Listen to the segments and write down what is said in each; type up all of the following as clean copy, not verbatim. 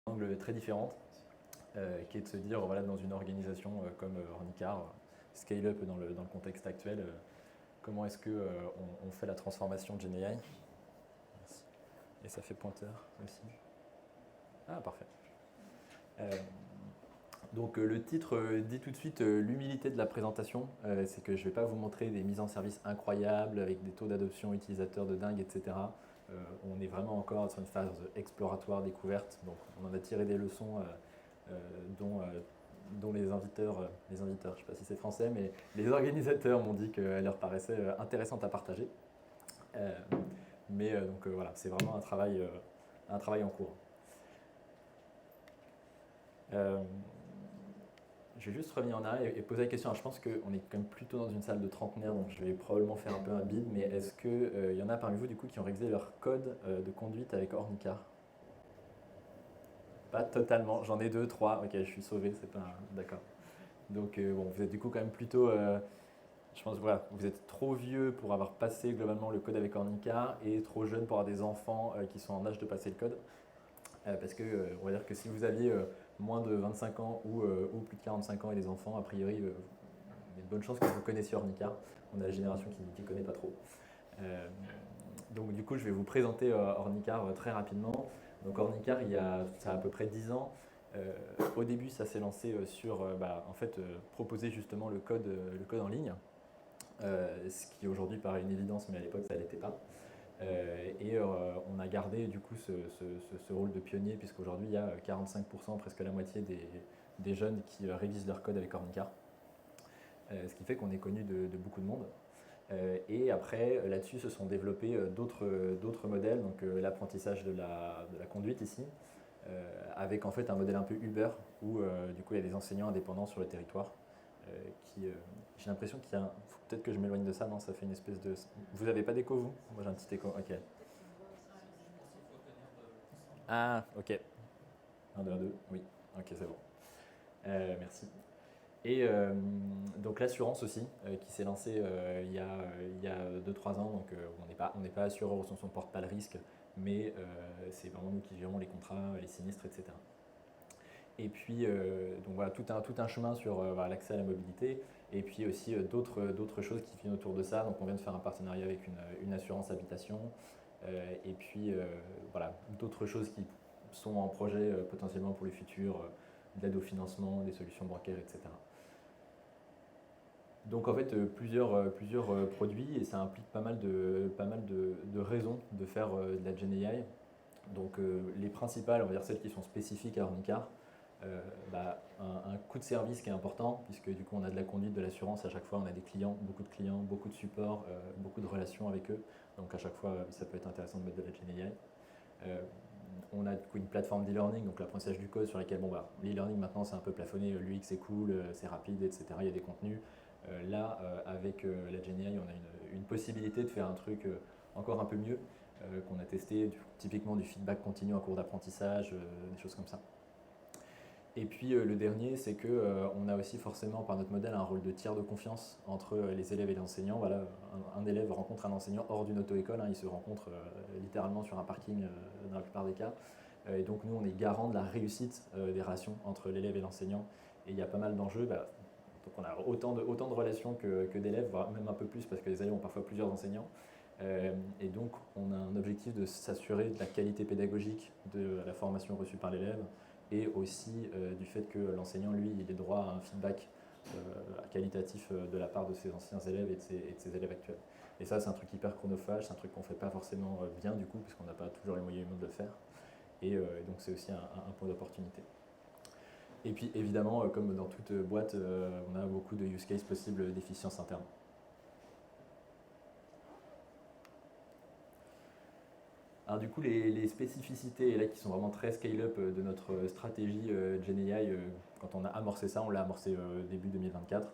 angle très différente, qui est de se dire, voilà, dans une organisation comme Ornicar, scale-up dans le contexte actuel, comment est-ce qu'on on fait la transformation de GenAI. Et ça fait pointeur aussi. Ah, parfait. Euh, donc le titre dit tout de suite l'humilité de la présentation. C'est que je ne vais pas vous montrer des mises en service incroyables avec des taux d'adoption utilisateurs de dingue, etc. On est vraiment encore sur une phase exploratoire, découverte. Donc on en a tiré des leçons dont les inviteurs, je ne sais pas si c'est français, mais les organisateurs m'ont dit qu'elles leur paraissaient intéressantes à partager. Donc voilà, c'est vraiment un travail en cours. Je vais juste revenir en arrière et poser la question. Alors, je pense qu'on est quand même plutôt dans une salle de trentenaires, donc je vais probablement faire un peu un bide, mais est-ce qu'il y en a parmi vous du coup qui ont révisé leur code de conduite avec Ornicar? Pas totalement, j'en ai deux, trois, ok, je suis sauvé, c'est pas d'accord. Donc bon, vous êtes du coup quand même plutôt, je pense, voilà, vous êtes trop vieux pour avoir passé globalement le code avec Ornicar et trop jeune pour avoir des enfants qui sont en âge de passer le code. Parce que on va dire que si vous aviez moins de 25 ans ou plus de 45 ans et des enfants, a priori, il y a de bonnes chances que vous connaissiez Ornicar. On a la génération qui ne connaît pas trop. Donc du coup, je vais vous présenter Ornicar très rapidement. Donc Ornicar, ça a à peu près 10 ans. Au début, ça s'est lancé sur proposer justement le code en ligne, ce qui aujourd'hui paraît une évidence, mais à l'époque, ça ne l'était pas. On a gardé du coup ce rôle de pionnier, puisqu'aujourd'hui il y a 45%, presque la moitié des jeunes qui révisent leur code avec Ornicar. Ce qui fait qu'on est connu de beaucoup de monde. Et après, là-dessus se sont développés d'autres modèles, donc l'apprentissage de la conduite ici, avec en fait un modèle un peu Uber, où du coup il y a des enseignants indépendants sur le territoire. J'ai l'impression qu'il y a faut peut-être que je m'éloigne de ça, non, ça fait une espèce de... Vous n'avez pas d'écho, vous? Moi j'ai un petit écho, ok. Ah, ok. Un 2 1 2 oui, ok, c'est bon. Merci. Et donc l'assurance aussi, qui s'est lancée il y a 2-3 ans, donc on n'est pas assureur au sens où on ne porte pas le risque, mais c'est vraiment nous qui gérons les contrats, les sinistres, etc. Et puis, donc voilà, tout un chemin sur voilà, l'accès à la mobilité, et puis aussi d'autres choses qui viennent autour de ça. Donc on vient de faire un partenariat avec une assurance habitation, et puis voilà, d'autres choses qui sont en projet potentiellement pour le futur, de l'aide au financement, des solutions bancaires, etc. Donc en fait, plusieurs produits, et ça implique pas mal de raisons de faire de la GenAI. Donc les principales, on va dire celles qui sont spécifiques à Ornicar, un coût de service qui est important, puisque du coup on a de la conduite, de l'assurance, à chaque fois on a des clients, beaucoup de support, beaucoup de relations avec eux. Donc à chaque fois ça peut être intéressant de mettre de la GenAI. Euh, on a du coup une plateforme d'e-learning, donc l'apprentissage du code sur laquelle, l'e-learning maintenant c'est un peu plafonné, l'UX c'est cool, c'est rapide, etc. Il y a des contenus. Avec la GenAI, on a une possibilité de faire un truc encore un peu mieux, qu'on a testé, typiquement du feedback continu en cours d'apprentissage, des choses comme ça. Et puis le dernier, c'est qu'on a aussi forcément par notre modèle un rôle de tiers de confiance entre les élèves et les enseignants. Voilà, un élève rencontre un enseignant hors d'une auto-école, hein, ils se rencontrent littéralement sur un parking dans la plupart des cas. Et donc nous, on est garant de la réussite des relations entre l'élève et l'enseignant. Et il y a pas mal d'enjeux. Donc on a autant de relations que d'élèves, voire même un peu plus, parce que les élèves ont parfois plusieurs enseignants. Et donc on a un objectif de s'assurer de la qualité pédagogique de la formation reçue par l'élève, et aussi du fait que l'enseignant, lui, il ait droit à un feedback qualitatif de la part de ses anciens élèves et de ses élèves actuels. Et ça, c'est un truc hyper chronophage, c'est un truc qu'on ne fait pas forcément bien du coup, puisqu'on n'a pas toujours les moyens humains de le faire. Et donc c'est aussi un point d'opportunité. Et puis évidemment, comme dans toute boîte, on a beaucoup de use cases possibles d'efficience interne. Alors du coup, les spécificités là, qui sont vraiment très scale-up de notre stratégie GenAI, quand on a amorcé ça, on l'a amorcé début 2024,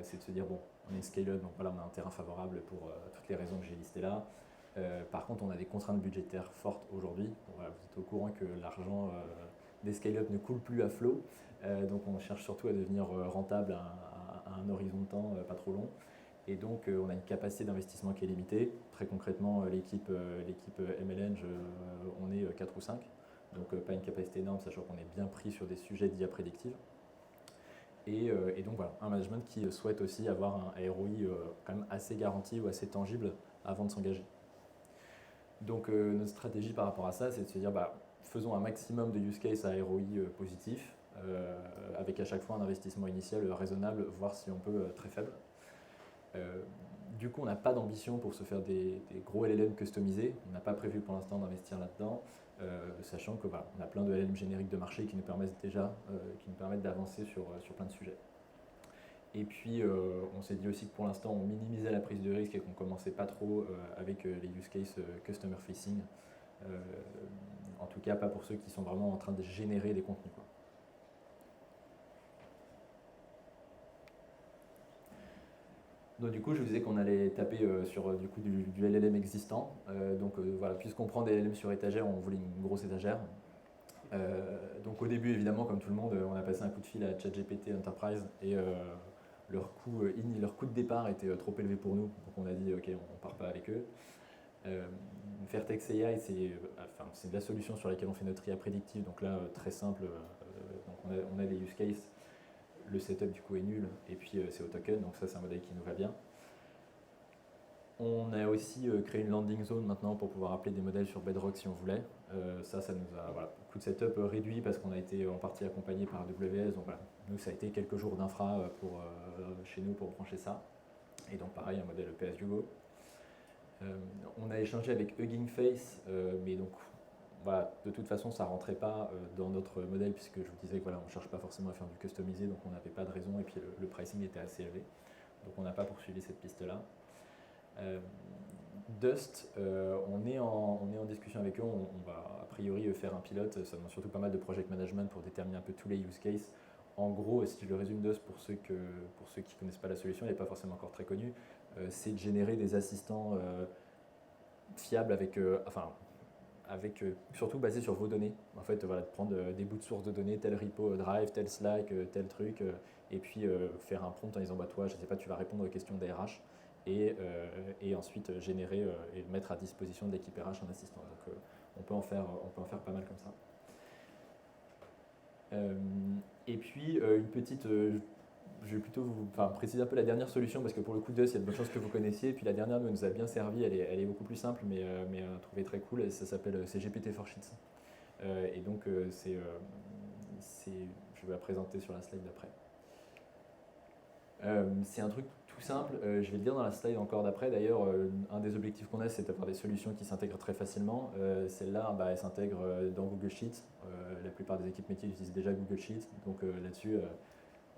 c'est de se dire, bon, on est une scale-up, donc voilà, on a un terrain favorable pour toutes les raisons que j'ai listées là. Par contre, on a des contraintes budgétaires fortes aujourd'hui. Bon, voilà, vous êtes au courant que l'argent des scale-up ne coule plus à flot, donc on cherche surtout à devenir rentable à un horizon de temps pas trop long. Et donc, on a une capacité d'investissement qui est limitée. Très concrètement, l'équipe MLNG, on est 4 ou 5. donc pas une capacité énorme, sachant qu'on est bien pris sur des sujets d'IA prédictive. Et donc voilà, un management qui souhaite aussi avoir un ROI quand même assez garanti ou assez tangible avant de s'engager. Donc notre stratégie par rapport à ça, c'est de se dire faisons un maximum de use case à ROI positif, avec à chaque fois un investissement initial raisonnable, voire si on peut très faible. Du coup, on n'a pas d'ambition pour se faire des gros LLM customisés. On n'a pas prévu pour l'instant d'investir là-dedans, sachant que voilà, on a plein de LLM génériques de marché qui nous permettent déjà d'avancer sur plein de sujets. Et puis, on s'est dit aussi que pour l'instant, on minimisait la prise de risque et qu'on commençait pas trop avec les use cases customer facing. En tout cas, pas pour ceux qui sont vraiment en train de générer des contenus, quoi. Donc du coup, je vous disais qu'on allait taper sur du coup, du LLM existant. Donc voilà, puisqu'on prend des LLM sur étagère, on voulait une grosse étagère. Donc au début, évidemment, comme tout le monde, on a passé un coup de fil à ChatGPT Enterprise et leur coût de départ était trop élevé pour nous. Donc on a dit, ok, on ne part pas avec eux. Vertex AI, c'est la solution sur laquelle on fait notre IA prédictive. Donc là, très simple, donc on a des use cases. Le setup du coup est nul et puis c'est au token, donc ça c'est un modèle qui nous va bien. On a aussi créé une landing zone maintenant pour pouvoir appeler des modèles sur Bedrock si on voulait. Ça nous a, voilà, coût de setup réduit parce qu'on a été en partie accompagné par AWS. Donc voilà, nous ça a été quelques jours d'infra chez nous pour brancher ça. Et donc pareil, un modèle pay-as-you-go. On a échangé avec Hugging Face, mais donc voilà, de toute façon, ça ne rentrait pas dans notre modèle puisque je vous disais que voilà, on ne cherche pas forcément à faire du customisé, donc on n'avait pas de raison et puis le pricing était assez élevé. Donc on n'a pas poursuivi cette piste-là. Dust, on est en discussion avec eux, on va a priori faire un pilote, ça demande surtout pas mal de project management pour déterminer un peu tous les use cases. En gros, si je le résume Dust pour ceux qui ne connaissent pas la solution, elle n'est pas forcément encore très connue, c'est de générer des assistants fiables avec surtout basé sur vos données. En fait, voilà, de prendre des bouts de source de données, tel repo Drive, tel Slack, tel truc, et puis faire un prompt en disant toi, je ne sais pas, tu vas répondre aux questions des RH, et ensuite générer et mettre à disposition de l'équipe RH un assistant. Donc on peut en faire pas mal comme ça. Et puis une petite, je vais plutôt vous préciser un peu la dernière solution parce que pour le coup Dust, il y a de bonnes chances que vous connaissiez. Et puis la dernière nous a bien servi, elle est beaucoup plus simple, mais on a trouvé très cool. Ça s'appelle GPT for Sheets. Et donc je vais la présenter sur la slide d'après. C'est un truc tout simple, je vais le dire dans la slide encore d'après. D'ailleurs, un des objectifs qu'on a, c'est d'avoir des solutions qui s'intègrent très facilement. Celle-là, elle s'intègre dans Google Sheets. La plupart des équipes métiers utilisent déjà Google Sheets. Donc là-dessus,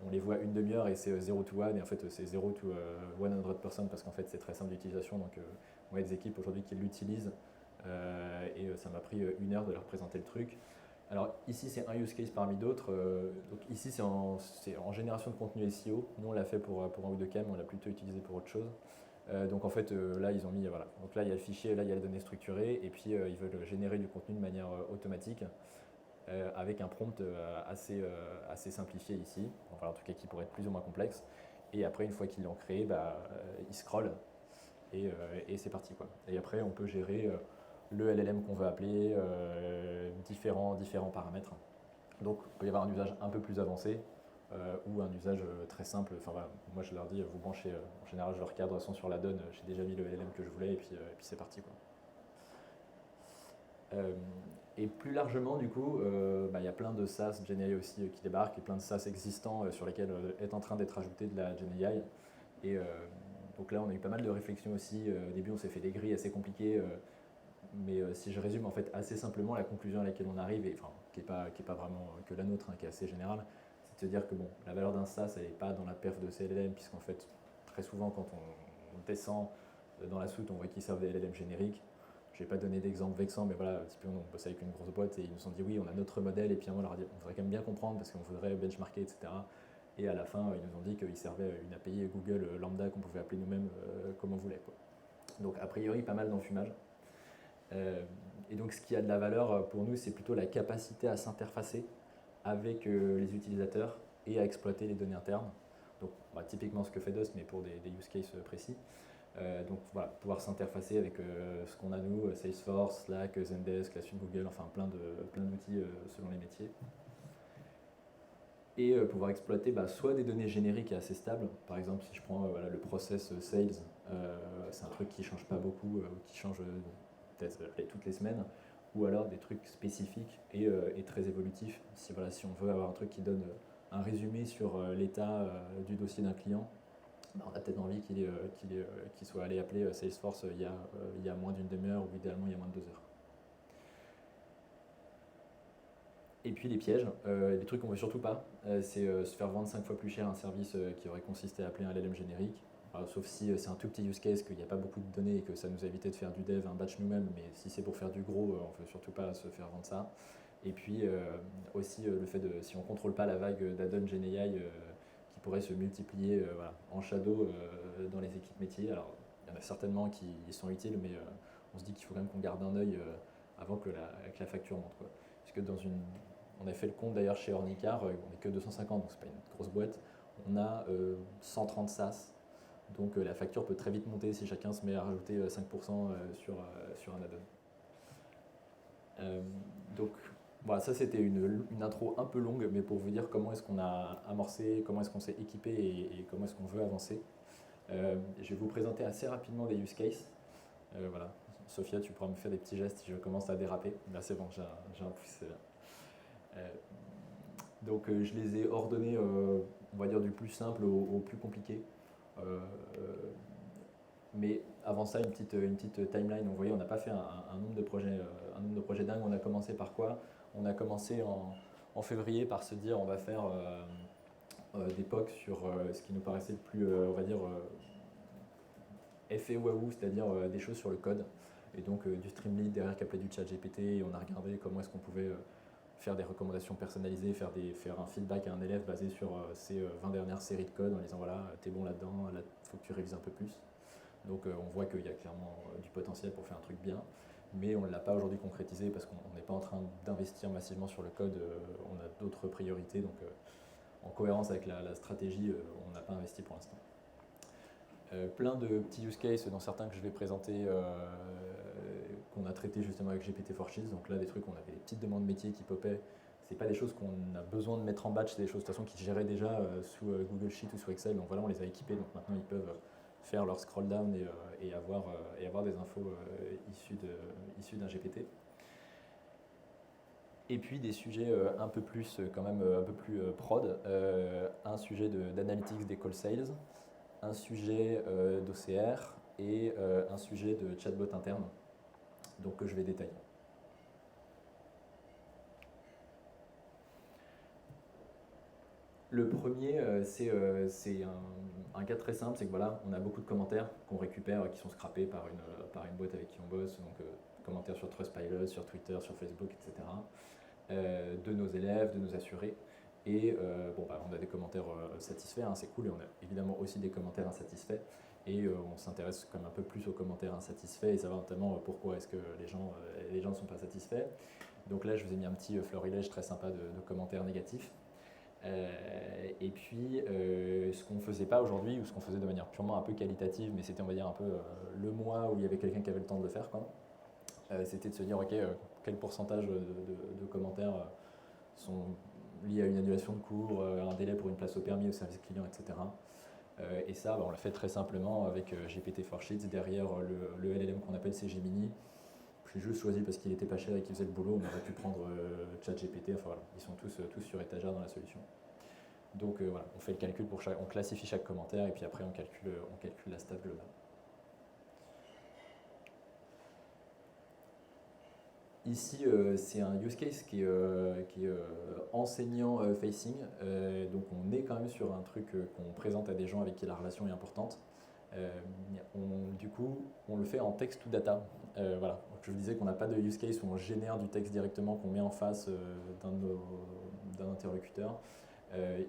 on les voit une demi-heure et c'est 0 to 1. Et en fait, c'est 0 to 100% parce qu'en fait, c'est très simple d'utilisation. Donc on a des équipes aujourd'hui qui l'utilisent. Et ça m'a pris une heure de leur présenter le truc. Alors ici c'est un use case parmi d'autres, donc ici c'est en génération de contenu SEO, nous on l'a fait pour un ou deux cam, on l'a plutôt utilisé pour autre chose. Donc en fait là ils ont mis, voilà, donc là il y a le fichier, là il y a les données structurées et puis ils veulent générer du contenu de manière automatique avec un prompt assez simplifié ici, enfin en tout cas qui pourrait être plus ou moins complexe. Et après une fois qu'ils l'ont créé, ils scrollent et c'est parti quoi. Et après on peut gérer le LLM qu'on veut appeler, différents paramètres. Donc il peut y avoir un usage un peu plus avancé ou un usage très simple. Enfin, voilà, moi je leur dis, vous branchez, en général je leur cadre sont sur la donne, j'ai déjà mis le LLM que je voulais et puis c'est parti, quoi. Et plus largement, du coup, il y a plein de SaaS GenAI aussi qui débarquent et plein de SaaS existants sur lesquels est en train d'être ajouté de la GenAI. Et donc là, on a eu pas mal de réflexions aussi. Au début, on s'est fait des grilles assez compliquées. Mais si je résume en fait assez simplement la conclusion à laquelle on arrive, et, qui n'est pas vraiment que la nôtre, qui est assez générale, c'est de se dire que bon, la valeur d'un SaaS, elle n'est pas dans la perf de ces LLM, puisqu'en fait, très souvent, quand on descend dans la soute, on voit qu'ils servent des LLM génériques. Je ne vais pas donner d'exemple vexant, mais voilà, typiquement, on bosse avec une grosse boîte et ils nous ont dit oui, on a notre modèle, et puis on leur a dit on voudrait quand même bien comprendre parce qu'on voudrait benchmarker, etc. Et à la fin, ils nous ont dit qu'ils servaient une API Google lambda qu'on pouvait appeler nous-mêmes comme on voulait, quoi. Donc, a priori, pas mal d'enfumage. Et donc ce qui a de la valeur pour nous, c'est plutôt la capacité à s'interfacer avec les utilisateurs et à exploiter les données internes. Donc typiquement ce que fait Dust, mais pour des use cases précis. Donc voilà, pouvoir s'interfacer avec ce qu'on a nous, Salesforce, Slack, Zendesk, la suite Google, enfin plein d'outils selon les métiers. Et pouvoir exploiter soit des données génériques et assez stables. Par exemple, si je prends voilà, le process sales, c'est un truc qui ne change pas beaucoup, ou qui change peut-être toutes les semaines, ou alors des trucs spécifiques et très évolutifs. Si, voilà, si on veut avoir un truc qui donne un résumé sur l'état du dossier d'un client, on a peut-être envie qu'il soit allé appeler Salesforce il y a moins d'une demi-heure ou idéalement il y a moins de 2 heures. Et puis les pièges, les trucs qu'on veut surtout pas, c'est se faire vendre 5 fois plus cher un service qui aurait consisté à appeler un LLM générique. Sauf si c'est un tout petit use case, qu'il n'y a pas beaucoup de données et que ça nous a évité de faire du dev, un batch nous-mêmes, mais si c'est pour faire du gros, on ne veut surtout pas se faire vendre ça. Et puis aussi le fait de, si on ne contrôle pas la vague d'add-on GenAI qui pourrait se multiplier voilà, en shadow dans les équipes métiers. Alors il y en a certainement qui sont utiles, mais on se dit qu'il faut quand même qu'on garde un œil avant que la facture monte, quoi. Puisque on a fait le compte d'ailleurs chez Ornicar, on n'est que 250, donc c'est pas une grosse boîte. On a 130 SaaS, donc la facture peut très vite monter si chacun se met à rajouter 5% sur un add-on. Donc voilà, ça c'était une intro un peu longue, mais pour vous dire comment est-ce qu'on a amorcé, comment est-ce qu'on s'est équipé et comment est-ce qu'on veut avancer. Je vais vous présenter assez rapidement des use cases. Voilà. Sophia, tu pourras me faire des petits gestes si je commence à déraper. Là c'est bon, j'ai un pouce. Donc je les ai ordonnés, on va dire, du plus simple au plus compliqué. Mais avant ça, une petite timeline. Vous voyez, on n'a pas fait un nombre de projets dingue. On a commencé par quoi? On a commencé en février par se dire on va faire des POC sur ce qui nous paraissait le plus, on va dire, effet waouh, c'est-à-dire des choses sur le code. Et donc du Streamlit derrière qui appelait du chat GPT. Et on a regardé comment est-ce qu'on pouvait faire des recommandations personnalisées, faire un feedback à un élève basé sur ses 20 dernières séries de code en disant voilà, t'es bon là-dedans, là, faut que tu révises un peu plus. Donc on voit qu'il y a clairement du potentiel pour faire un truc bien, mais on ne l'a pas aujourd'hui concrétisé parce qu'on n'est pas en train d'investir massivement sur le code, on a d'autres priorités, donc en cohérence avec la stratégie, on n'a pas investi pour l'instant. Plein de petits use cases, dont certains que je vais présenter, qu'on a traités justement avec GPT-4Sheets. Donc là, des trucs, on avait des petites demandes métiers qui popaient. C'est pas des choses qu'on a besoin de mettre en batch, c'est des choses de toute façon qui géraient déjà sous Google Sheet ou sous Excel. Donc voilà, on les a équipés. Donc maintenant, ils peuvent faire leur scroll down et avoir des infos issues d'un GPT. Et puis des sujets un peu plus quand même un peu plus prod, un sujet d'analytics des call sales, un sujet d'OCR et un sujet de chatbot interne, donc que je vais détailler. Le premier, c'est un cas très simple, c'est que voilà, on a beaucoup de commentaires qu'on récupère qui sont scrappés par une boîte avec qui on bosse, donc commentaires sur Trustpilot, sur Twitter, sur Facebook, etc., de nos élèves, de nos assurés. Et on a des commentaires satisfaits, hein, c'est cool, et on a évidemment aussi des commentaires insatisfaits. Et on s'intéresse comme un peu plus aux commentaires insatisfaits et savoir notamment pourquoi est-ce que les gens ne sont pas satisfaits. Donc là, je vous ai mis un petit florilège très sympa de commentaires négatifs. Et puis, ce qu'on ne faisait pas aujourd'hui, ou ce qu'on faisait de manière purement un peu qualitative, mais c'était, on va dire, un peu le mois où il y avait quelqu'un qui avait le temps de le faire, quoi. C'était de se dire, ok, quel pourcentage de commentaires sont liés à une annulation de cours, un délai pour une place au permis, au service client, etc. Et ça, on l'a fait très simplement avec GPT-4Sheets, derrière le LLM qu'on appelle CGMini. J'ai juste choisi parce qu'il était pas cher et qu'il faisait le boulot, on aurait pu prendre ChatGPT, enfin voilà, ils sont tous sur étagère dans la solution. Donc voilà, on fait le calcul on classifie chaque commentaire et puis après on calcule la stat globale. Ici, c'est un use case qui est enseignant facing, donc on est quand même sur un truc qu'on présente à des gens avec qui la relation est importante. Du coup, on le fait en text to data. Voilà. Donc, je vous disais qu'on n'a pas de use case où on génère du texte directement qu'on met en face d'un interlocuteur.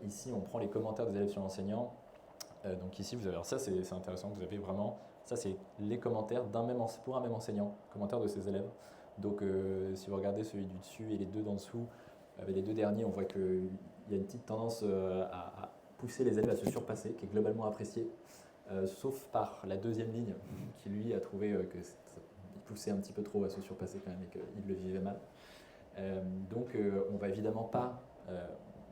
Ici, on prend les commentaires des élèves sur l'enseignant. Donc ici, vous avez, alors ça c'est intéressant, vous avez vraiment, ça c'est les commentaires pour un même enseignant, commentaires de ses élèves. Donc si vous regardez celui du dessus et les deux d'en dessous, avec les deux derniers, on voit qu'il y a une petite tendance à pousser les élèves à se surpasser, qui est globalement appréciée. sauf par la deuxième ligne, qui lui a trouvé qu'il poussait un petit peu trop à se surpasser quand même et qu'il le vivait mal. Donc on va évidemment pas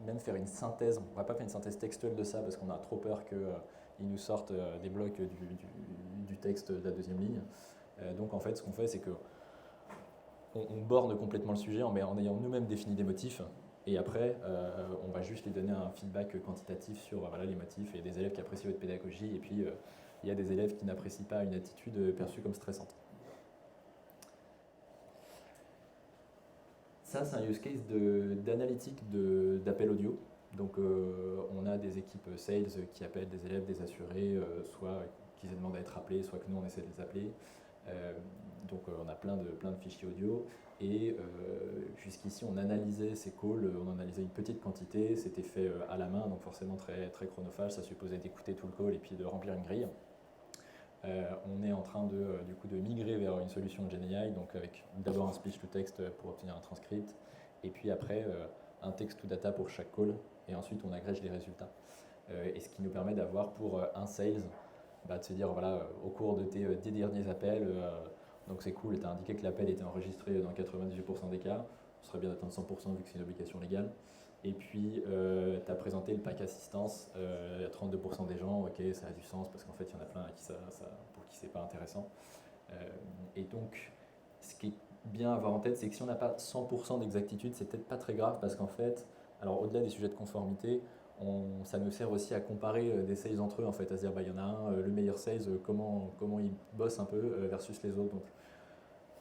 même faire une synthèse, on va pas faire une synthèse textuelle de ça parce qu'on a trop peur qu'ils nous sortent des blocs du texte de la deuxième ligne. Donc en fait ce qu'on fait c'est que on borne complètement le sujet en ayant nous-mêmes défini des motifs et après on va juste lui donner un feedback quantitatif sur voilà, les motifs. Il y a des élèves qui apprécient votre pédagogie et puis il y a des élèves qui n'apprécient pas une attitude perçue comme stressante. Ça, c'est un use case d'analytique d'appel audio. Donc, on a des équipes sales qui appellent des élèves, des assurés, soit qu'ils aient demandé à être appelés, soit que nous, on essaie de les appeler. Donc, on a plein de fichiers audio. Et jusqu'ici, on analysait ces calls, on analysait une petite quantité. C'était fait à la main, donc forcément très, très chronophage. Ça supposait d'écouter tout le call et puis de remplir une grille. On est en train du coup de migrer vers une solution de GenAI, donc avec d'abord un speech to text pour obtenir un transcript, et puis après un text to data pour chaque call, et ensuite on agrège les résultats. Et ce qui nous permet d'avoir pour un sales, de se dire voilà, au cours de tes 10 derniers appels, donc c'est cool, tu as indiqué que l'appel était enregistré dans 98% des cas, ce serait bien d'atteindre 100% vu que c'est une obligation légale. Et puis, tu as présenté le pack assistance à 32% des gens, ok, ça a du sens parce qu'en fait, il y en a plein à qui pour qui c'est pas intéressant. Et donc, ce qui est bien à avoir en tête, c'est que si on n'a pas 100% d'exactitude, c'est peut-être pas très grave parce qu'en fait, alors au-delà des sujets de conformité, ça nous sert aussi à comparer des sales entre eux, en fait, à se dire, il y en a un, le meilleur sales, comment il bosse un peu versus les autres. Donc,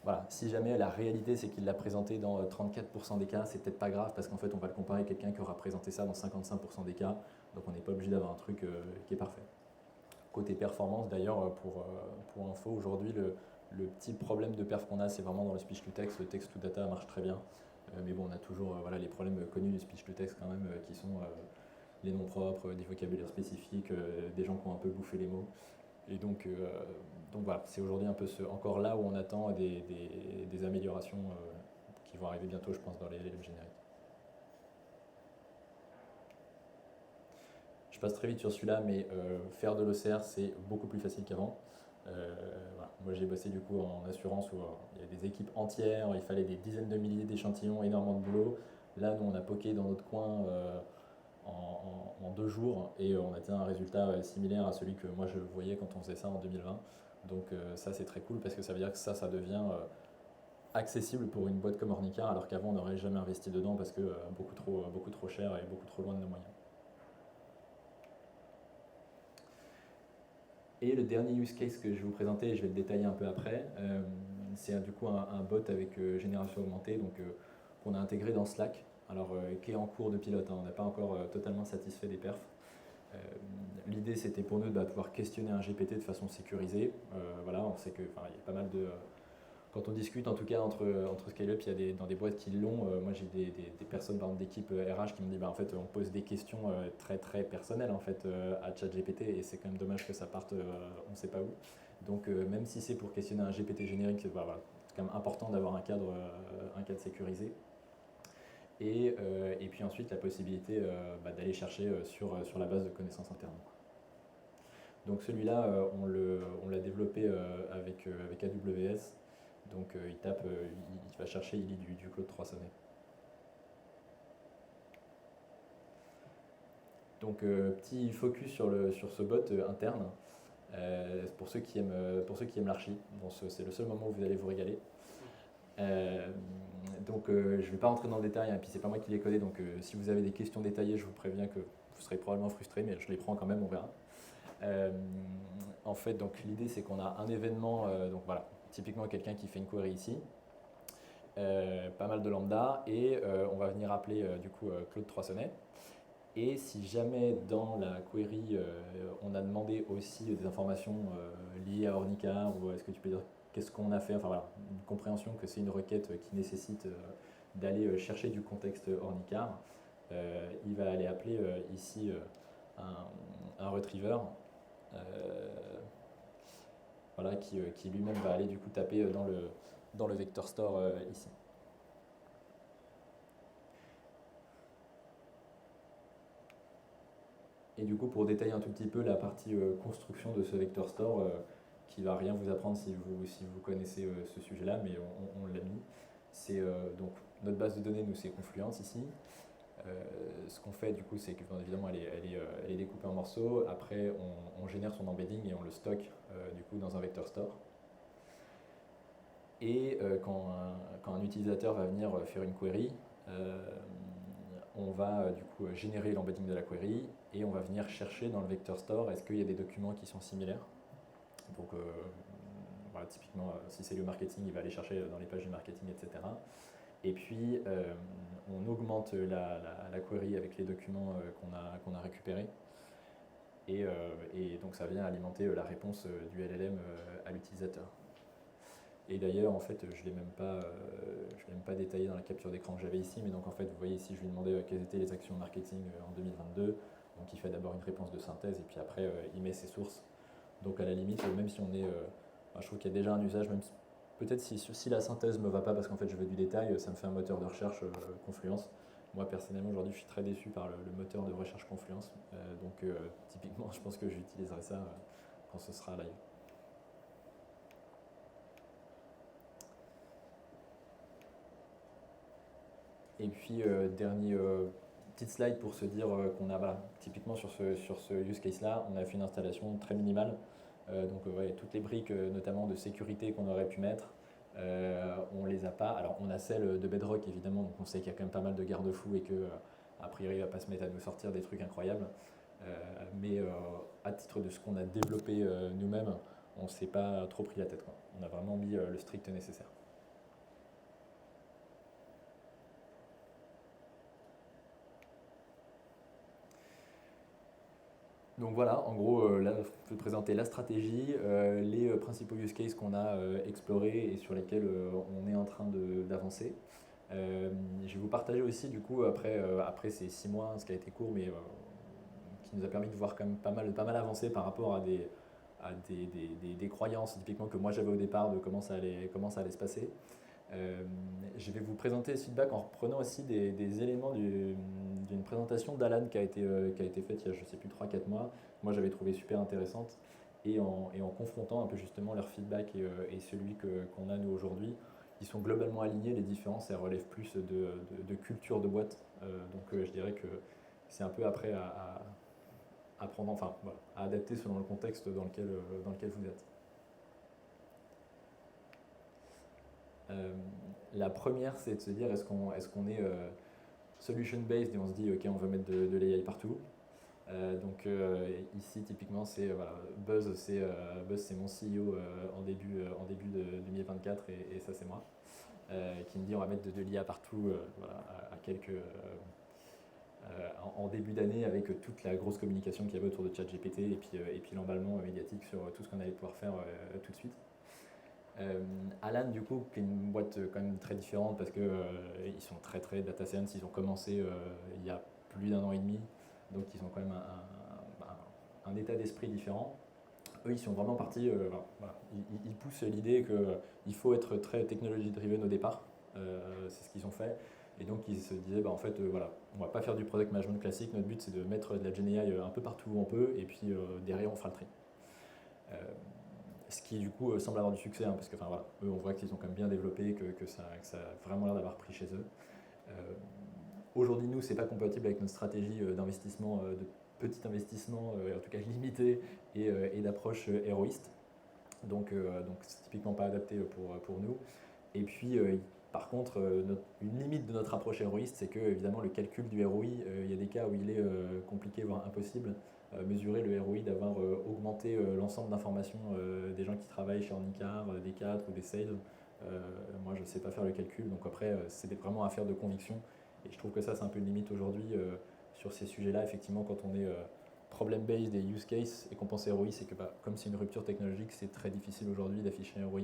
voilà, si jamais la réalité c'est qu'il l'a présenté dans 34% des cas, c'est peut-être pas grave parce qu'en fait on va le comparer à quelqu'un qui aura présenté ça dans 55% des cas, donc on n'est pas obligé d'avoir un truc qui est parfait. Côté performance d'ailleurs, pour info, aujourd'hui le petit problème de perf qu'on a c'est vraiment dans le speech to text, le text to data marche très bien, mais bon on a toujours voilà, les problèmes connus du speech to text quand même qui sont les noms propres, des vocabulaires spécifiques, des gens qui ont un peu bouffé les mots. Et donc voilà, c'est aujourd'hui un peu encore là où on attend des améliorations qui vont arriver bientôt, je pense, dans les LLM génériques. Je passe très vite sur celui-là, mais faire de l'OCR, c'est beaucoup plus facile qu'avant. Voilà. Moi, j'ai bossé du coup en assurance où il y a des équipes entières, il fallait des dizaines de milliers d'échantillons, énormément de boulot. Là, nous, on a poké dans notre coin en 2 jours et on a atteint un résultat similaire à celui que moi je voyais quand on faisait ça en 2020. Donc ça c'est très cool parce que ça veut dire que ça devient accessible pour une boîte comme Ornicar alors qu'avant on n'aurait jamais investi dedans parce que beaucoup trop cher et beaucoup trop loin de nos moyens. Et le dernier use case que je vais vous présenter, et je vais le détailler un peu après, c'est du coup un bot avec génération augmentée qu'on a intégré dans Slack. Alors, qui est en cours de pilote, hein. On n'a pas encore totalement satisfait des perfs. L'idée, c'était pour nous de pouvoir questionner un GPT de façon sécurisée. Voilà, on sait qu'il y a pas mal de... Quand on discute, en tout cas, entre scale-up, il y a dans des boîtes qui l'ont. Moi, j'ai des personnes d'équipe RH qui me disent, en fait, on pose des questions très, très personnelles en fait, à ChatGPT et c'est quand même dommage que ça parte on ne sait pas où. Donc, même si c'est pour questionner un GPT générique, c'est quand même important d'avoir un cadre sécurisé. Et puis ensuite la possibilité d'aller chercher sur la base de connaissances internes. Donc celui-là, on l'a développé avec AWS. Donc il va chercher, il lit du Claude 3 Sonnet. Donc petit focus sur ce bot interne. Pour ceux qui aiment l'archi, bon, c'est le seul moment où vous allez vous régaler. Donc je ne vais pas rentrer dans le détail, hein, et puis c'est pas moi qui les codé, donc si vous avez des questions détaillées, je vous préviens que vous serez probablement frustré, mais je les prends quand même, on verra. En fait, donc l'idée c'est qu'on a un événement, donc voilà, typiquement quelqu'un qui fait une query ici, pas mal de lambda, et on va venir appeler du coup Claude 3 Sonnet. Et si jamais dans la query on a demandé aussi des informations liées à Ornicar, ou est-ce que tu peux dire qu'est-ce qu'on a fait, enfin voilà, une compréhension que c'est une requête qui nécessite d'aller chercher du contexte Ornicar, il va aller appeler ici un retriever voilà, qui lui-même va aller du coup taper dans le vector store ici. Et du coup, pour détailler un tout petit peu la partie construction de ce vector store, qui va rien vous apprendre si vous connaissez ce sujet-là, mais on l'a mis. C'est donc notre base de données, nous, c'est Confluence ici. Ce qu'on fait du coup, c'est que évidemment elle est découpée en morceaux. Après, on génère son embedding et on le stocke du coup dans un vector store. Et quand un utilisateur va venir faire une query, on va du coup générer l'embedding de la query et on va venir chercher dans le vector store est-ce qu'il y a des documents qui sont similaires. Donc voilà, typiquement, si c'est le marketing, il va aller chercher dans les pages du marketing, etc. Et puis, on augmente la query avec les documents qu'on a récupérés. Et donc, ça vient alimenter la réponse du LLM à l'utilisateur. Et d'ailleurs, en fait, je ne l'ai même pas détaillé dans la capture d'écran que j'avais ici, mais donc en fait, vous voyez ici, je lui ai demandé quelles étaient les actions marketing en 2022. Donc, il fait d'abord une réponse de synthèse et puis après, il met ses sources. Donc, à la limite, même si on est. Je trouve qu'il y a déjà un usage, même si peut-être si la synthèse ne me va pas parce qu'en fait je veux du détail, ça me fait un moteur de recherche Confluence. Moi personnellement aujourd'hui je suis très déçu par le moteur de recherche Confluence. Donc typiquement je pense que j'utiliserai ça quand ce sera live. Et puis dernier petite slide pour se dire qu'on a voilà, typiquement sur ce use case là, on a fait une installation très minimale. Donc ouais, toutes les briques notamment de sécurité qu'on aurait pu mettre. On les a pas. Alors on a celle de Bedrock évidemment, donc on sait qu'il y a quand même pas mal de garde-fous et que a priori il va pas se mettre à nous sortir des trucs incroyables. Mais à titre de ce qu'on a développé nous-mêmes, on s'est pas trop pris la tête, quoi. On a vraiment mis le strict nécessaire. Donc voilà, en gros, là, je peux te présenter la stratégie, les principaux use cases qu'on a explorés et sur lesquels on est en train d'avancer. Je vais vous partager aussi, du coup, après ces 6 mois, ce qui a été court, mais qui nous a permis de voir quand même pas mal avancé par rapport à des croyances, typiquement, que moi j'avais au départ de comment ça allait se passer. Je vais vous présenter ce feedback en reprenant aussi des éléments d'une présentation d'Alan qui a été faite il y a, je sais plus, 3-4 mois. Moi, j'avais trouvé super intéressante. Et en confrontant un peu justement leur feedback et celui qu'on a nous aujourd'hui, ils sont globalement alignés. Les différences, elles relèvent plus de culture de boîte. Donc, je dirais que c'est un peu après à prendre, enfin, voilà, à adapter selon le contexte dans lequel vous êtes. La première, c'est de se dire est-ce qu'on est solution-based et on se dit ok, on veut mettre de l'AI partout. Donc ici, typiquement, c'est voilà, Buzz, c'est mon CEO en début de 2024 et ça, c'est moi, qui me dit on va mettre de l'IA partout voilà, à quelques. En début d'année, avec toute la grosse communication qu'il y avait autour de ChatGPT et puis l'emballement médiatique sur tout ce qu'on allait pouvoir faire tout de suite. Alan, du coup, qui est une boîte quand même très différente parce que ils sont très très data science. Ils ont commencé il y a plus d'1 an et demi, donc ils ont quand même un état d'esprit différent. Eux, ils sont vraiment partis. Voilà. Ils poussent l'idée qu'il faut être très technology driven au départ. C'est ce qu'ils ont fait. Et donc ils se disaient, en fait, voilà, on va pas faire du product management classique. Notre but, c'est de mettre de la GenAI un peu partout où on peut, et puis derrière, on fera le tri. Ce qui du coup semble avoir du succès, hein, parce que voilà, eux on voit qu'ils ont quand même bien développé, que ça a vraiment l'air d'avoir pris chez eux. Aujourd'hui, nous, c'est pas compatible avec notre stratégie d'investissement, de petit investissement, en tout cas limité, et d'approche héroïste. Donc c'est typiquement pas adapté pour nous. Et puis par contre, une limite de notre approche héroïste, c'est que évidemment le calcul du ROI, il y a des cas où il est compliqué, voire impossible. Mesurer le ROI d'avoir augmenté l'ensemble d'informations des gens qui travaillent chez Ornicar, des cadres ou des sales. Moi, je ne sais pas faire le calcul, donc après, c'est vraiment affaire de conviction. Et je trouve que ça, c'est un peu une limite aujourd'hui sur ces sujets-là. Effectivement, quand on est problem-based et use case et qu'on pense ROI, c'est que comme c'est une rupture technologique, c'est très difficile aujourd'hui d'afficher un ROI.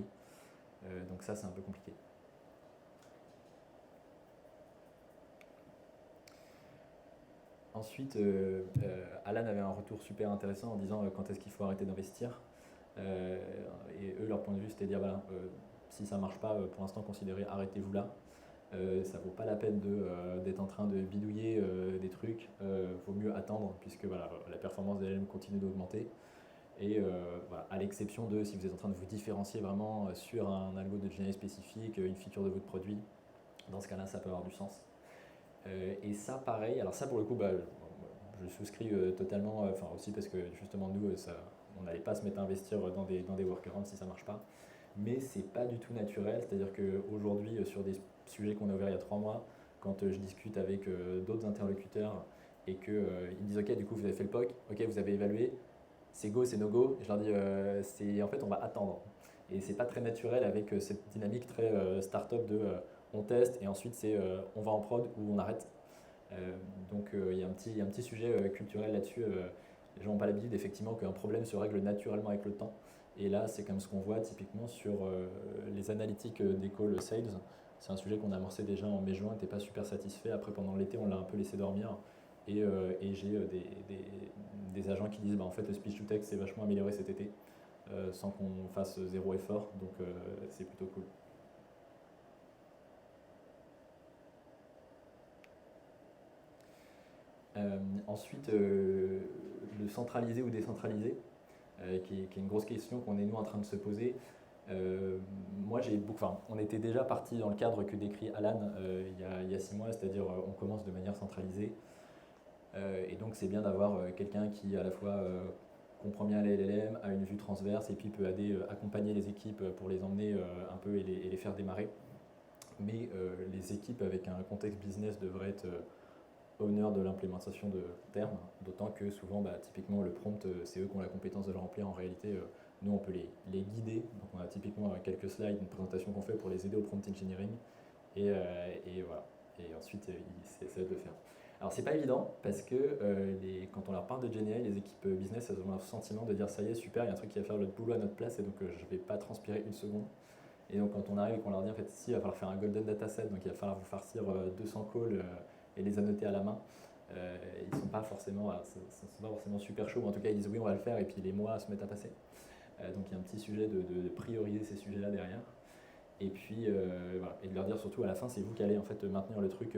Donc ça, c'est un peu compliqué. Ensuite, Alan avait un retour super intéressant en disant quand est-ce qu'il faut arrêter d'investir. Et eux, leur point de vue, c'était de dire voilà, si ça ne marche pas, pour l'instant, considérez arrêtez-vous là. Ça vaut pas la peine d'être en train de bidouiller des trucs. Vaut mieux attendre puisque voilà, la performance des LLM continue d'augmenter. Et voilà, à l'exception de si vous êtes en train de vous différencier vraiment sur un algo de GenAI spécifique, une feature de votre produit, dans ce cas-là, ça peut avoir du sens. Et ça, pareil, alors ça pour le coup, bah, je souscris totalement, enfin aussi parce que justement nous, on n'allait pas se mettre à investir dans des workarounds si ça ne marche pas. Mais c'est pas du tout naturel, c'est-à-dire qu'aujourd'hui, sur des sujets qu'on a ouverts il y a 3 mois, quand je discute avec d'autres interlocuteurs et qu'ils me disent ok, du coup vous avez fait le POC, ok, vous avez évalué, c'est go, c'est no go, et je leur dis en fait on va attendre. Et c'est pas très naturel avec cette dynamique très start-up de on teste et ensuite c'est on va en prod ou on arrête. Donc il y a un petit sujet culturel là-dessus. Les gens n'ont pas l'habitude effectivement qu'un problème se règle naturellement avec le temps. Et là, c'est comme ce qu'on voit typiquement sur les analytiques des calls sales. C'est un sujet qu'on a amorcé déjà en mai-juin, n'était pas super satisfait. Après, pendant l'été, on l'a un peu laissé dormir. Et j'ai des agents qui disent bah, en fait, le speech to text s'est vachement amélioré cet été, sans qu'on fasse zéro effort. Donc, c'est plutôt cool. Ensuite, le centraliser ou décentraliser, qui est une grosse question qu'on est nous en train de se poser. Moi, on était déjà parti dans le cadre que décrit Alan il y a 6 mois, c'est-à-dire on commence de manière centralisée. Et donc, c'est bien d'avoir quelqu'un qui à la fois comprend bien les LLM, a une vue transverse et puis peut accompagner les équipes pour les emmener un peu et les faire démarrer. Mais les équipes avec un contexte business devraient être honneur de l'implémentation de termes, d'autant que souvent, bah, typiquement, le prompt, c'est eux qui ont la compétence de le remplir. En réalité, nous, on peut les guider. Donc, on a typiquement quelques slides, une présentation qu'on fait pour les aider au prompt engineering. Et voilà. Et ensuite, ils essaient de le faire. Alors, c'est pas évident parce que quand on leur parle de GenAI, les équipes business, elles ont un sentiment de dire ça y est, super, il y a un truc qui va faire le boulot à notre place et donc je vais pas transpirer une seconde. Et donc, quand on arrive et qu'on leur dit en fait, si, il va falloir faire un golden dataset, donc il va falloir vous farcir 200 calls et les annoter à la main, ils ne sont pas forcément super chauds, mais en tout cas ils disent oui on va le faire et puis les mois se mettent à passer. Donc il y a un petit sujet de prioriser ces sujets-là derrière. Et puis voilà. Et de leur dire surtout à la fin c'est vous qui allez en fait maintenir le truc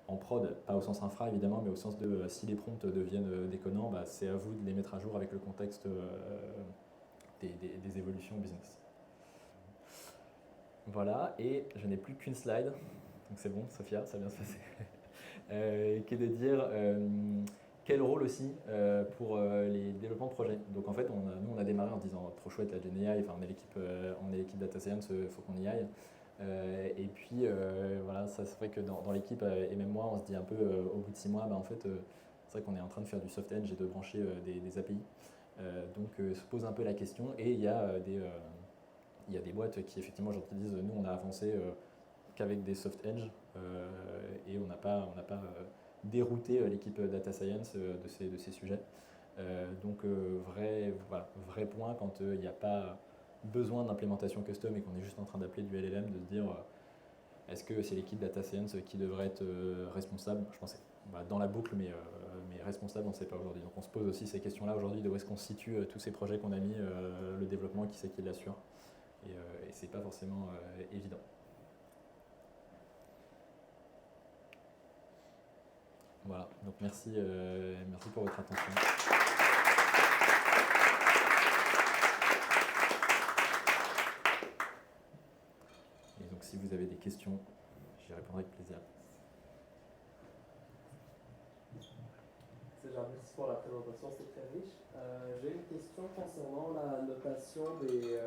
en prod, pas au sens infra évidemment, mais au sens de si les prompts deviennent déconnants, bah, c'est à vous de les mettre à jour avec le contexte des évolutions business. Voilà, et je n'ai plus qu'une slide, donc c'est bon Sophia, ça vient se passer. Qui est de dire quel rôle aussi pour les développements de projets. Donc en fait, nous on a démarré en disant trop chouette la GenAI, enfin on est l'équipe Data Science, il faut qu'on y aille. Et puis voilà, ça c'est vrai que dans l'équipe et même moi, on se dit un peu au bout de 6 mois, bah, en fait, c'est vrai qu'on est en train de faire du soft edge et de brancher des API. Donc se pose un peu la question et il y a des boîtes qui effectivement aujourd'hui disent nous on a avancé qu'avec des soft edge et on n'a pas dérouté l'équipe data science de ces sujets. Donc vrai point quand il n'y a pas besoin d'implémentation custom et qu'on est juste en train d'appeler du LLM, de se dire est-ce que c'est l'équipe data science qui devrait être responsable? Je pensais dans la boucle, mais responsable, on ne sait pas aujourd'hui. Donc on se pose aussi ces questions-là aujourd'hui, de où est-ce qu'on se situe tous ces projets qu'on a mis, le développement, qui c'est qui l'assure. Et c'est pas forcément évident. Voilà, donc merci pour votre attention. Et donc si vous avez des questions, j'y répondrai avec plaisir. C'est Jean, merci pour la présentation, c'est très riche. J'ai une question concernant la notation des...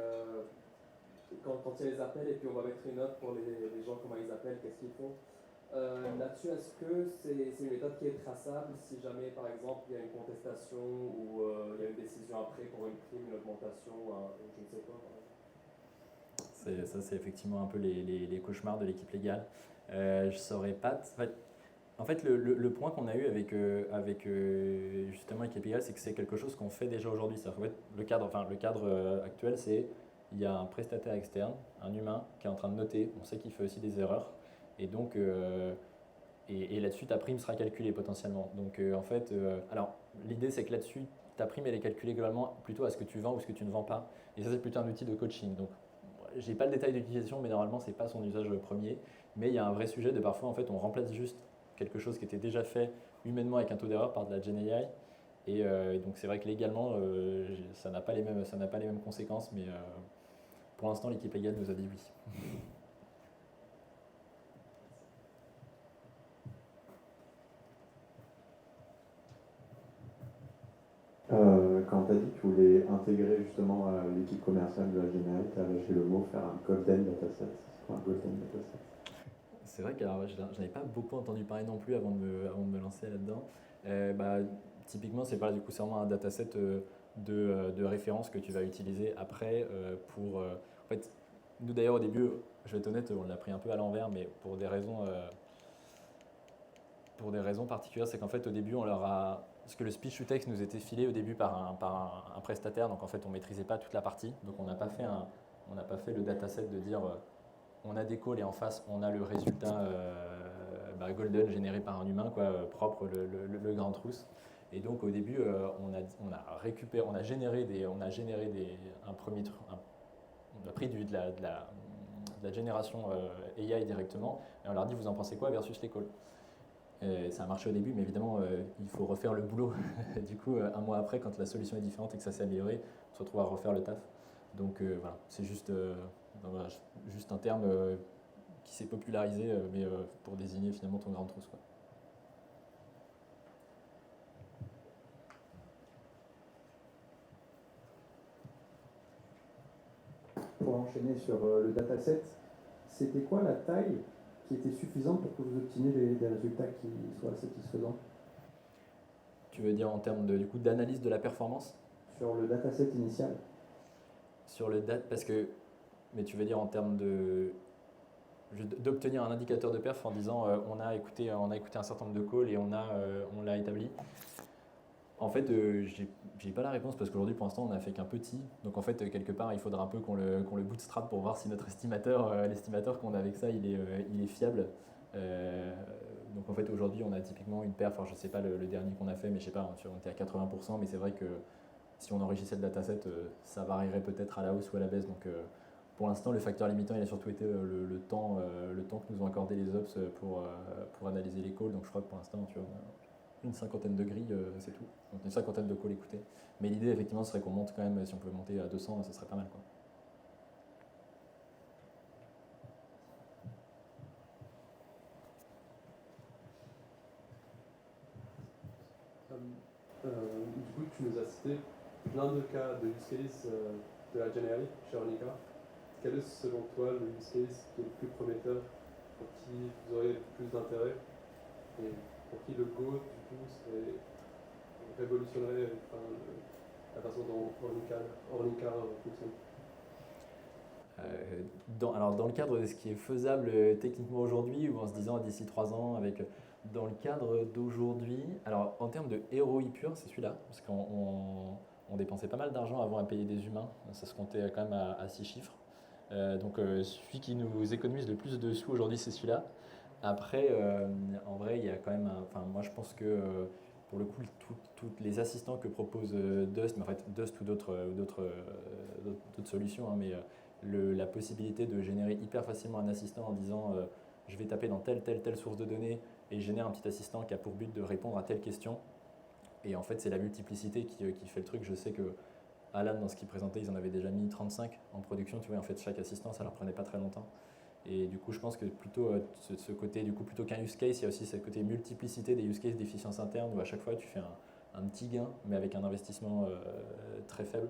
quand il y a les appels et puis on va mettre une note pour les gens, comment ils appellent, qu'est-ce qu'ils font. Là-dessus, est-ce que c'est une méthode qui est traçable si jamais, par exemple, il y a une contestation ou il y a une décision après pour une prime, une augmentation, ou je ne sais quoi. Ça, c'est effectivement un peu les cauchemars de l'équipe légale. Je saurais pas. En fait, le point qu'on a eu avec justement l'équipe légale, c'est que c'est quelque chose qu'on fait déjà aujourd'hui. En fait, le cadre actuel, c'est il y a un prestataire externe, un humain, qui est en train de noter. On sait qu'il fait aussi des erreurs. Et donc, et là-dessus, ta prime sera calculée potentiellement. Donc, en fait, alors, l'idée, c'est que là-dessus, ta prime, elle est calculée globalement plutôt à ce que tu vends ou ce que tu ne vends pas. Et ça, c'est plutôt un outil de coaching. Donc, j'ai pas le détail d'utilisation, mais normalement, c'est pas son usage premier. Mais il y a un vrai sujet de parfois, en fait, on remplace juste quelque chose qui était déjà fait humainement avec un taux d'erreur par de la GenAI. Et donc c'est vrai que légalement, ça n'a pas les mêmes conséquences, mais pour l'instant, l'équipe légale nous a dit oui. Quand tu as dit que tu voulais intégrer justement l'équipe commerciale de la GNI, tu as lâché le mot faire un golden dataset. C'est quoi un golden dataset? C'est vrai que je n'avais pas beaucoup entendu parler non plus avant de me lancer là-dedans. Typiquement, c'est vraiment un dataset de référence que tu vas utiliser après en fait, nous d'ailleurs au début, je vais être honnête, on l'a pris un peu à l'envers, mais pour des raisons particulières, c'est qu'en fait au début parce que le speech to text nous était filé au début par un prestataire, donc en fait on maîtrisait pas toute la partie, donc on n'a pas fait le dataset de dire on a des calls et en face on a le résultat golden généré par un humain, quoi, propre, le grand trousse. Et donc au début on a généré un premier truc, on a pris de la génération AI directement et on leur dit vous en pensez quoi versus les calls. Ça a marché au début, mais évidemment, il faut refaire le boulot. Du coup, un mois après, quand la solution est différente et que ça s'est amélioré, on se retrouve à refaire le taf. Donc voilà, c'est juste un terme qui s'est popularisé, mais pour désigner finalement ton grand trousse, quoi. Pour enchaîner sur le dataset, c'était quoi la taille qui était suffisante pour que vous obteniez des résultats qui soient satisfaisants? Tu veux dire en termes d'analyse de la performance? Sur le dataset initial. Sur le mais tu veux dire en termes d'obtenir un indicateur de perf en disant on a écouté un certain nombre de calls et on l'a établi. En fait, j'ai pas la réponse parce qu'aujourd'hui, pour l'instant, on n'a fait qu'un petit. Donc en fait, quelque part, il faudra un peu qu'on le bootstrap pour voir si notre l'estimateur qu'on a avec ça, il est fiable. Donc en fait, aujourd'hui, on a typiquement une perf. Alors, je sais pas le dernier qu'on a fait, mais je sais pas, on était à 80%. Mais c'est vrai que si on enrichissait le dataset, ça varierait peut-être à la hausse ou à la baisse. Donc pour l'instant, le facteur limitant, il a surtout été le temps que nous ont accordé les ops pour analyser les calls. Donc je crois que pour l'instant, tu vois, une cinquantaine de grilles, c'est tout. Donc une cinquantaine de calls écoutés. Mais l'idée, effectivement, serait qu'on monte quand même, si on peut monter à 200, ça serait pas mal, quoi. Du coup, tu nous as cité plein de cas de use case de la GenAI chez Ornica. Quel est selon toi le use case qui est le plus prometteur, pour qui vous aurez le plus d'intérêt et pour qui le Go, du coup, révolutionnerait la façon dont Ornica fonctionne? Alors dans le cadre de ce qui est faisable techniquement aujourd'hui, ou en se disant d'ici 3 ans, dans le cadre d'aujourd'hui, alors en termes de ROI pur, c'est celui-là, parce qu'on dépensait pas mal d'argent avant à payer des humains, ça se comptait quand même à 6 chiffres. Donc celui qui nous économise le plus de sous aujourd'hui, c'est celui-là. Après, en vrai, il y a quand même moi je pense que pour le coup, tous les assistants que propose Dust, mais en fait Dust ou d'autres solutions, hein, mais la possibilité de générer hyper facilement un assistant en disant je vais taper dans telle source de données et génère un petit assistant qui a pour but de répondre à telle question. Et en fait, c'est la multiplicité qui fait le truc. Je sais que Alan, dans ce qu'il présentait, ils en avaient déjà mis 35 en production. Tu vois, en fait, chaque assistant, ça leur prenait pas très longtemps. Et du coup, je pense que plutôt ce côté, du coup, plutôt qu'un use case, il y a aussi ce côté multiplicité des use cases d'efficience interne où à chaque fois, tu fais un petit gain, mais avec un investissement très faible.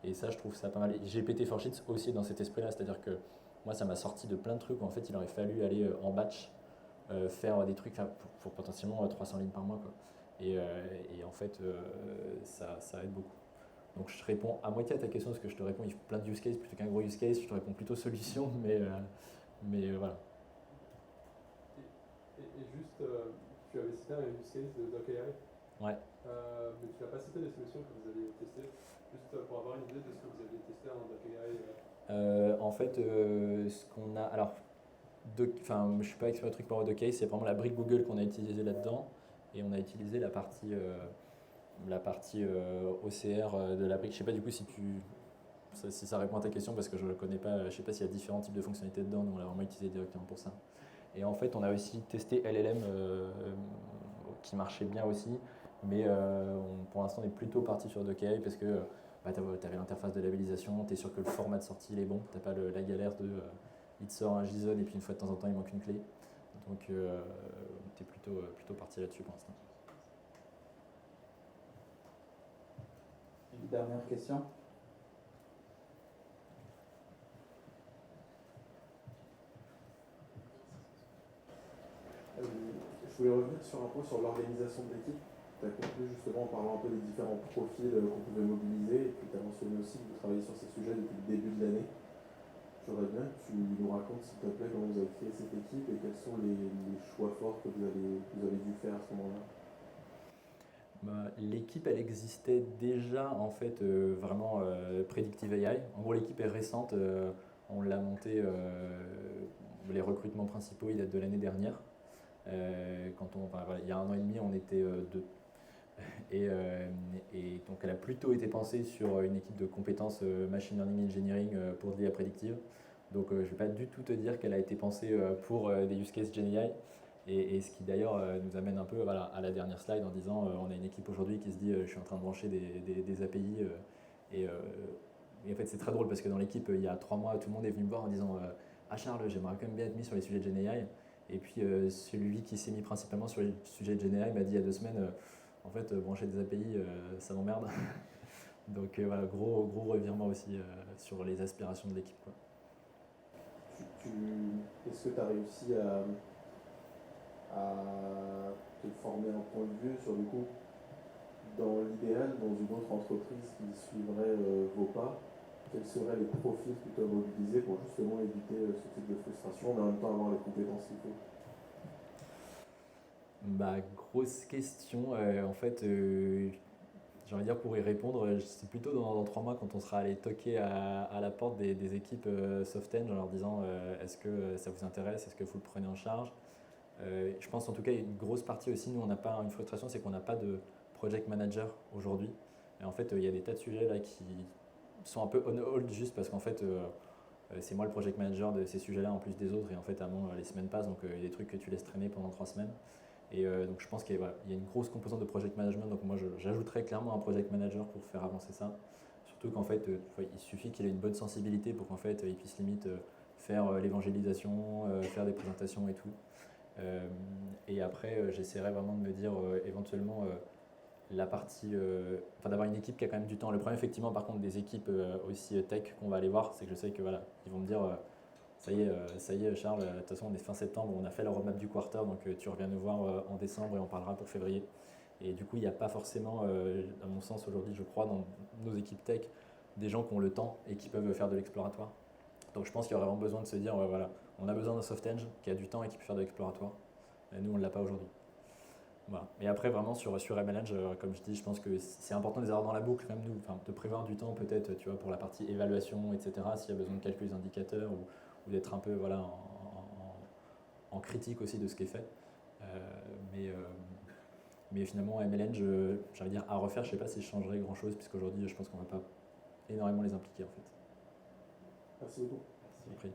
Et ça, je trouve ça pas mal. GPT for Sheets aussi dans cet esprit-là, c'est-à-dire que moi, ça m'a sorti de plein de trucs où en fait, il aurait fallu aller en batch, faire des trucs pour potentiellement 300 lignes par mois, quoi. Et en fait, ça aide beaucoup. Donc je réponds à moitié à ta question, parce que je te réponds, il faut plein de use cases plutôt qu'un gros use case. Je te réponds plutôt solution, mais voilà. Et juste, tu avais cité un use case de DocAI. Ouais. Mais tu n'as pas cité les solutions que vous aviez testées, juste pour avoir une idée de ce que vous aviez testé en DocAI. En fait, ce qu'on a. Alors, je ne suis pas expert de truc par DocAI, c'est vraiment la brique Google qu'on a utilisée là-dedans. Et on a utilisé la partie OCR de la brique. Je ne sais pas du coup si ça répond à ta question, parce que je ne le connais pas. Je ne sais pas s'il y a différents types de fonctionnalités dedans. Nous, on l'a vraiment utilisé directement pour ça. Et en fait, on a aussi testé LLM qui marchait bien aussi, mais pour l'instant, on est plutôt parti sur Docker parce que tu avais l'interface de labellisation, tu es sûr que le format de sortie il est bon, tu n'as pas la galère de il te sort un JSON et puis une fois de temps en temps il manque une clé. Donc tu es plutôt parti là-dessus pour l'instant. Une dernière question. Je voulais revenir sur un point sur l'organisation de l'équipe. Tu as conclu justement en parlant un peu des différents profils qu'on pouvait mobiliser, et puis tu as mentionné aussi que vous travaillez sur ces sujets depuis le début de l'année. J'aurais bien que tu nous racontes, s'il te plaît, comment vous avez créé cette équipe et quels sont les choix forts que vous avez dû faire à ce moment-là. L'équipe, elle existait déjà en fait vraiment Predictive AI. En gros, l'équipe est récente. On l'a montée. Les recrutements principaux, ils datent de l'année dernière. Il y a 1 an et demi, on était 2. Et donc, elle a plutôt été pensée sur une équipe de compétences machine learning engineering pour de l'IA prédictive. Donc, je ne vais pas du tout te dire qu'elle a été pensée pour des use cases GenAI. Et ce qui d'ailleurs nous amène un peu à la dernière slide en disant on a une équipe aujourd'hui qui se dit je suis en train de brancher des API et en fait c'est très drôle parce que dans l'équipe il y a 3 mois tout le monde est venu me voir en disant ah Charles j'aimerais quand même bien être mis sur les sujets de GenAI et puis celui qui s'est mis principalement sur les sujets de GenAI m'a dit il y a 2 semaines en fait brancher des API ça m'emmerde. Donc voilà gros revirement aussi sur les aspirations de l'équipe quoi. Est-ce que tu as réussi à te former un point de vue sur du coup, dans l'idéal, dans une autre entreprise qui suivrait vos pas, quels seraient les profils que tu as mobilisés pour justement éviter ce type de frustration, mais en même temps avoir les compétences qu'il faut? Grosse question. En fait, j'ai envie de dire pour y répondre, c'est plutôt dans 3 mois quand on sera allé toquer à la porte des équipes Softeng en leur disant est-ce que ça vous intéresse, est-ce que vous le prenez en charge. Je pense en tout cas une grosse partie aussi, nous on n'a pas une frustration, c'est qu'on n'a pas de project manager aujourd'hui. Et en fait il y a des tas de sujets là qui sont un peu on hold juste parce qu'en fait c'est moi le project manager de ces sujets là en plus des autres et en fait les semaines passent donc il y a des trucs que tu laisses traîner pendant 3 semaines. Et donc je pense qu'il y a une grosse composante de project management, donc moi j'ajouterais clairement un project manager pour faire avancer ça. Surtout qu'en fait il suffit qu'il ait une bonne sensibilité pour qu'en fait il puisse limite faire l'évangélisation, faire des présentations et tout. Et après j'essaierai vraiment de me dire éventuellement la partie, d'avoir une équipe qui a quand même du temps. Le problème effectivement par contre des équipes aussi tech qu'on va aller voir, c'est que je sais que ils vont me dire ça y est Charles, de toute façon on est fin septembre, on a fait la roadmap du quarter, donc tu reviens nous voir en décembre et on parlera pour février. Et du coup il n'y a pas forcément, à mon sens aujourd'hui je crois, dans nos équipes tech, des gens qui ont le temps et qui peuvent faire de l'exploratoire. Donc je pense qu'il y aurait vraiment besoin de se dire, voilà, on a besoin d'un Softeng qui a du temps et qui peut faire de l'exploratoire. Et nous on ne l'a pas aujourd'hui. Voilà. Et après vraiment sur MLNG, comme je dis, je pense que c'est important de les avoir dans la boucle, même nous, de prévoir du temps peut-être, tu vois, pour la partie évaluation, etc. S'il y a besoin de calculer les indicateurs ou d'être un peu en critique aussi de ce qui est fait. Mais finalement, MLN, j'allais dire à refaire, je ne sais pas si je changerais grand chose, puisqu'aujourd'hui, je pense qu'on ne va pas énormément les impliquer en fait. Merci beaucoup. Merci.